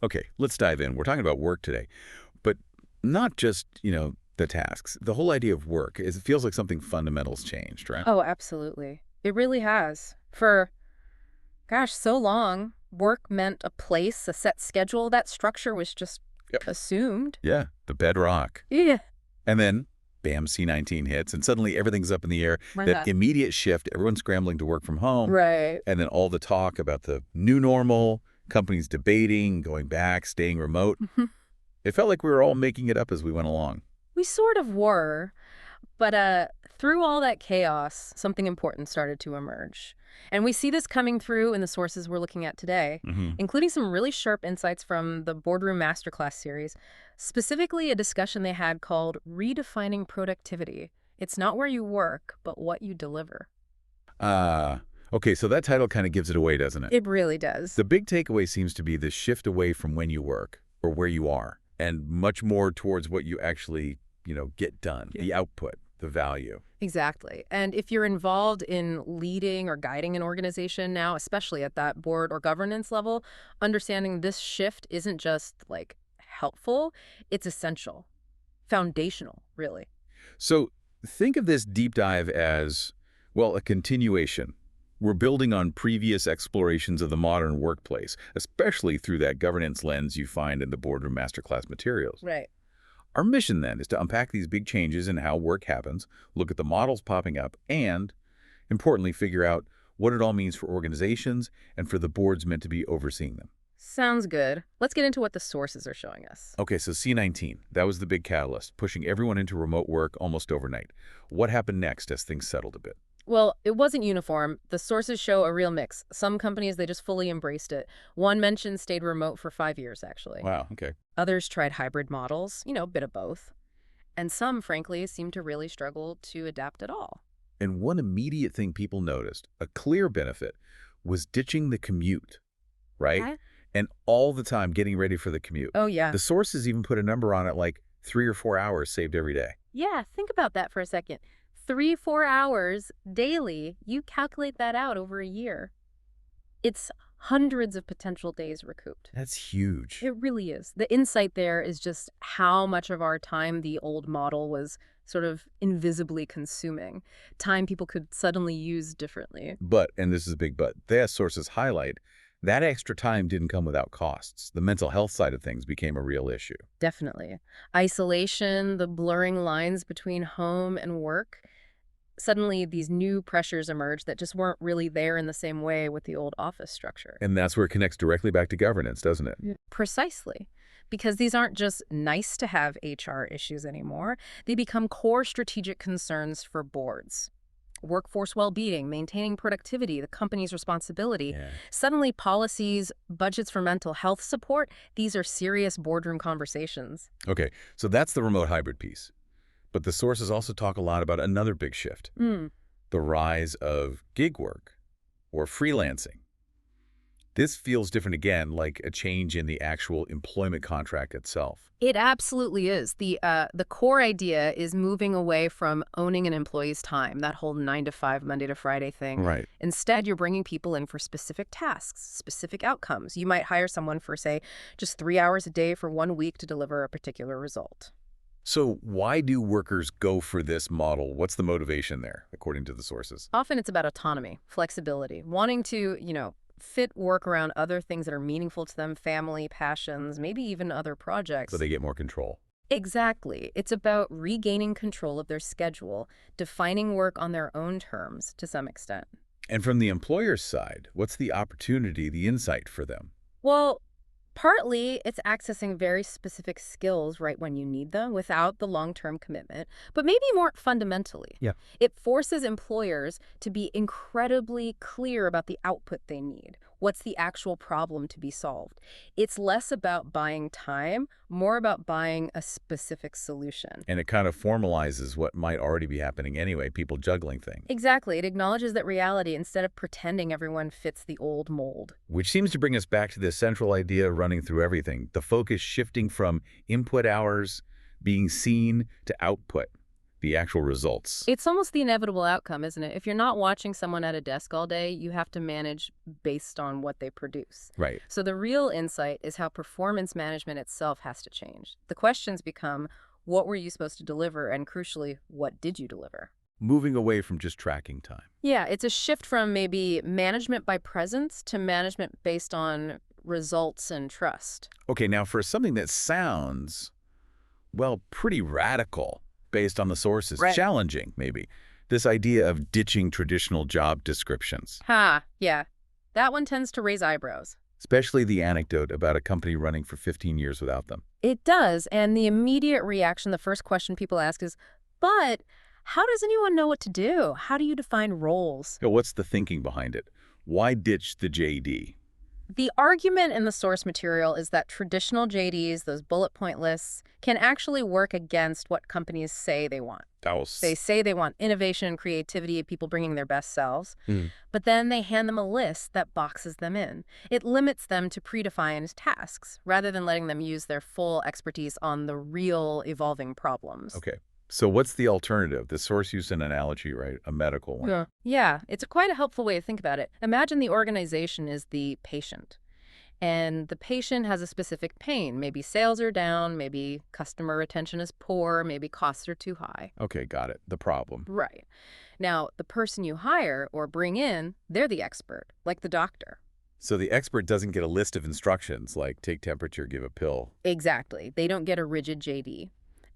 Okay, let's dive in. We're talking about work today, but not just, the tasks. The whole idea of work is it feels like something fundamental's changed, right? Oh, absolutely. It really has. For, gosh, so long, work meant a place, a set schedule. That structure was just Yep. assumed. Yeah, the bedrock. Yeah. And then, bam, C-19 hits, and suddenly everything's up in the air. That Uh-huh. immediate shift, everyone's scrambling to work from home, Right. and then all the talk about the new normal, companies debating, going back, staying remote. Mhm. It felt like we were all making it up as we went along. We sort of were, but through all that chaos, something important started to emerge. And we see this coming through in the sources we're looking at today, Hmm. including some really sharp insights from the Boardroom Masterclass series, specifically a discussion they had called Redefining Productivity. It's not where you work, but what you deliver. Uh, okay, so that title kind of gives it away, doesn't it? It really does. The big takeaway seems to be the shift away from when you work or where you are, and much more towards what you actually, get done, Yeah. the output, the value. Exactly. And if you're involved in leading or guiding an organization now, especially at that board or governance level, understanding this shift isn't just like helpful, it's essential, foundational, really. So think of this deep dive as, well, a continuation. We're building on previous explorations of the modern workplace, especially through that governance lens you find in the Boardroom Masterclass materials. Right. Our mission, then, is to unpack these big changes in how work happens, look at the models popping up, and, importantly, figure out what it all means for organizations and for the boards meant to be overseeing them. Sounds good. Let's get into what the sources are showing us. Okay, so C-19, that was the big catalyst, pushing everyone into remote work almost overnight. What happened next as things settled a bit? Well, it wasn't uniform. The sources show a real mix. Some companies, they just fully embraced it. One mentioned stayed remote for 5 years, actually. Wow, okay. Others tried hybrid models, a bit of both. And some, frankly, seem to really struggle to adapt at all. And one immediate thing people noticed, a clear benefit, was ditching the commute, right? Okay. And all the time getting ready for the commute. Oh, yeah. The sources even put a number on it like 3 or 4 hours saved every day. Yeah, think about that for a second. 3, 4 hours daily, you calculate that out over a year. It's hundreds of potential days recouped. That's huge. It really is. The insight there is just how much of our time the old model was sort of invisibly consuming. Time people could suddenly use differently. But, and this is a big but, their sources highlight that extra time didn't come without costs. The mental health side of things became a real issue. Definitely. Isolation, the blurring lines between home and work. Suddenly, these new pressures emerge that just weren't really there in the same way with the old office structure. And that's where it connects directly back to governance, doesn't it? Yeah. Precisely. Because these aren't just nice to have HR issues anymore, they become core strategic concerns for boards. Workforce well-being, maintaining productivity, the company's responsibility. Yeah. Suddenly, policies, budgets for mental health support, these are serious boardroom conversations. Okay, so that's the remote hybrid piece. But the sources also talk a lot about another big shift, Mm. the rise of gig work or freelancing. This feels different again, like a change in the actual employment contract itself. It absolutely is. The core idea is moving away from owning an employee's time, that whole 9 to 5, Monday to Friday thing. Right. Instead, you're bringing people in for specific tasks, specific outcomes. You might hire someone for, say, just 3 hours a day for 1 week to deliver a particular result. So why do workers go for this model? What's the motivation there, according to the sources? Often it's about autonomy, flexibility, wanting to, fit work around other things that are meaningful to them, family, passions, maybe even other projects. So they get more control. Exactly. It's about regaining control of their schedule, defining work on their own terms to some extent. And from the employer's side, what's the opportunity, the insight for them? Well, partly it's accessing very specific skills right when you need them without the long-term commitment, but maybe more fundamentally, Yeah. it forces employers to be incredibly clear about the output they need. What's the actual problem to be solved? It's less about buying time, more about buying a specific solution. And it kind of formalizes what might already be happening anyway, people juggling things. Exactly. It acknowledges that reality instead of pretending everyone fits the old mold. Which seems to bring us back to this central idea running through everything, the focus shifting from input hours being seen to output, the actual results. It's almost the inevitable outcome, isn't it? If you're not watching someone at a desk all day, you have to manage based on what they produce. Right. So the real insight is how performance management itself has to change. The questions become, what were you supposed to deliver? And crucially, what did you deliver? Moving away from just tracking time. Yeah, it's a shift from maybe management by presence to management based on results and trust. Okay, now for something that sounds, well, pretty radical based on the sources, Right. challenging maybe, this idea of ditching traditional job descriptions, Ha, yeah. That one tends to raise eyebrows. especially the anecdote about a company running for 15 years without them. It does, and the immediate reaction, the first question people ask is, but how does anyone know what to do? How do you define roles? So what's the thinking behind it? Why ditch the JD? The argument in the source material is that traditional JDs, those bullet point lists, can actually work against what companies say they want. They say they want innovation, creativity, people bringing their best selves, but then they hand them a list that boxes them in. It limits them to predefined tasks rather than letting them use their full expertise on the real evolving problems. Okay. So what's the alternative? The source used an analogy, right? A medical one. Yeah, it's quite a helpful way to think about it. Imagine the organization is the patient, and the patient has a specific pain. Maybe sales are down, maybe customer retention is poor, maybe costs are too high. Okay, got it. The problem. Right. Now, the person you hire or bring in, they're the expert, like the doctor. So the expert doesn't get a list of instructions like take temperature, give a pill. Exactly. They don't get a rigid JD.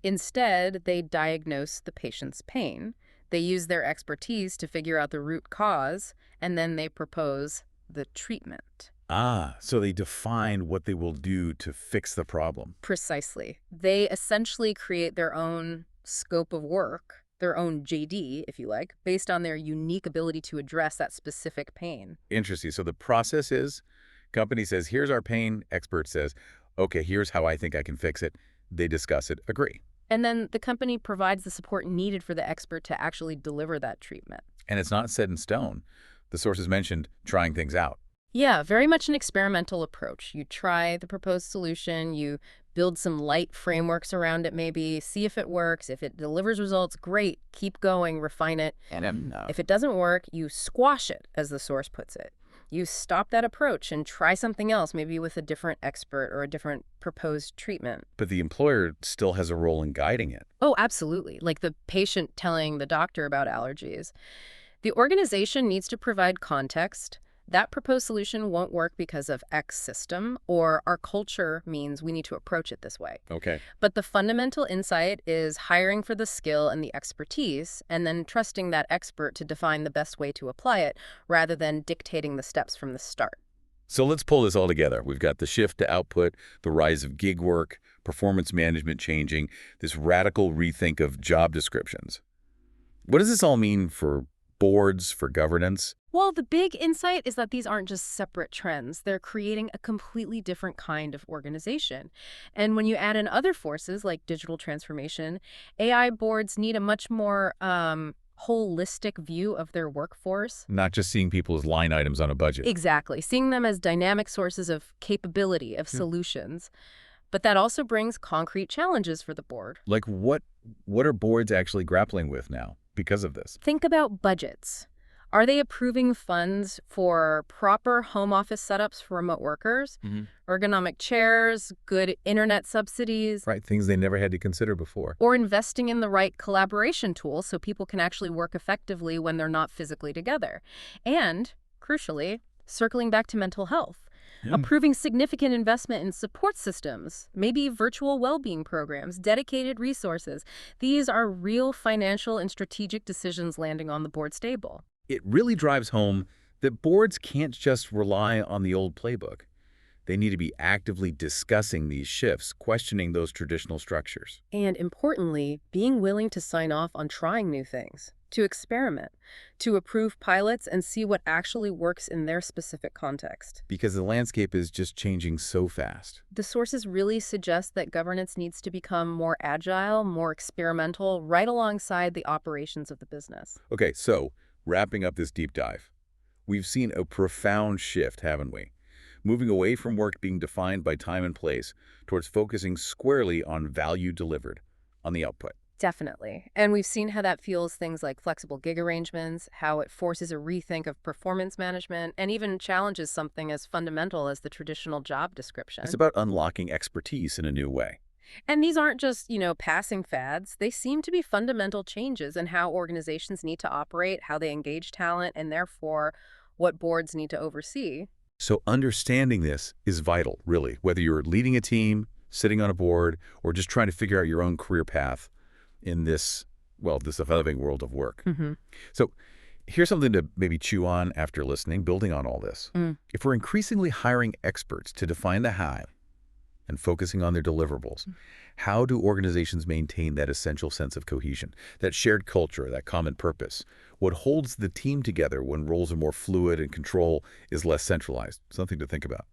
Instead, they diagnose the patient's pain. They use their expertise to figure out the root cause, and then they propose the treatment. Ah, so they define what they will do to fix the problem. Precisely. They essentially create their own scope of work, their own JD, if you like, based on their unique ability to address that specific pain. Interesting. So the process is, company says, here's our pain. Expert says, okay, here's how I think I can fix it. They discuss it, agree. And then the company provides the support needed for the expert to actually deliver that treatment. And it's not set in stone. The sources mentioned trying things out. Yeah, very much an experimental approach. You try the proposed solution, you build some light frameworks around it maybe, see if it works. If it delivers results, great, keep going, refine it. And If it doesn't work, you squash it, as the source puts it. You stop that approach and try something else, maybe with a different expert or a different proposed treatment. But the employer still has a role in guiding it. Oh, absolutely. Like the patient telling the doctor about allergies. The organization needs to provide context. That proposed solution won't work because of X system, or our culture means we need to approach it this way. Okay. But the fundamental insight is hiring for the skill and the expertise, and then trusting that expert to define the best way to apply it, rather than dictating the steps from the start. So let's pull this all together. We've got the shift to output, the rise of gig work, performance management changing, this radical rethink of job descriptions. What does this all mean for boards, for governance? Well, the big insight is that these aren't just separate trends. They're creating a completely different kind of organization. And when you add in other forces like digital transformation, AI boards need a much more holistic view of their workforce. Not just seeing people as line items on a budget. Exactly. Seeing them as dynamic sources of capability, of solutions. But that also brings concrete challenges for the board. Like what are boards actually grappling with now because of this? Think about budgets. Are they approving funds for proper home office setups for remote workers? Ergonomic chairs, good internet subsidies? Right, things they never had to consider before. Or investing in the right collaboration tools so people can actually work effectively when they're not physically together. And, crucially, circling back to mental health. Approving significant investment in support systems, maybe virtual well-being programs, dedicated resources. These are real financial and strategic decisions landing on the board's table. It really drives home that boards can't just rely on the old playbook. They need to be actively discussing these shifts, questioning those traditional structures. And importantly, being willing to sign off on trying new things, to experiment, to approve pilots and see what actually works in their specific context. Because the landscape is just changing so fast. The sources really suggest that governance needs to become more agile, more experimental, right alongside the operations of the business. Okay, so wrapping up this deep dive, we've seen a profound shift, haven't we? Moving away from work being defined by time and place towards focusing squarely on value delivered, on the output. Definitely. And we've seen how that fuels things like flexible gig arrangements, how it forces a rethink of performance management, and even challenges something as fundamental as the traditional job It's description. about unlocking expertise in a new way. And these aren't just, passing fads. They seem to be fundamental changes in how organizations need to operate, how they engage talent, and therefore what boards need to oversee. So understanding this is vital, really, whether you're leading a team, sitting on a board, or just trying to figure out your own career path in this, well, this evolving world of work. Hmm. So here's something to maybe chew on after listening, building on all this. Mm. If we're increasingly hiring experts to define the how and focusing on their deliverables, how do organizations maintain that essential sense of cohesion, that shared culture, that common purpose? What holds the team together when roles are more fluid and control is less centralized? Something to think about.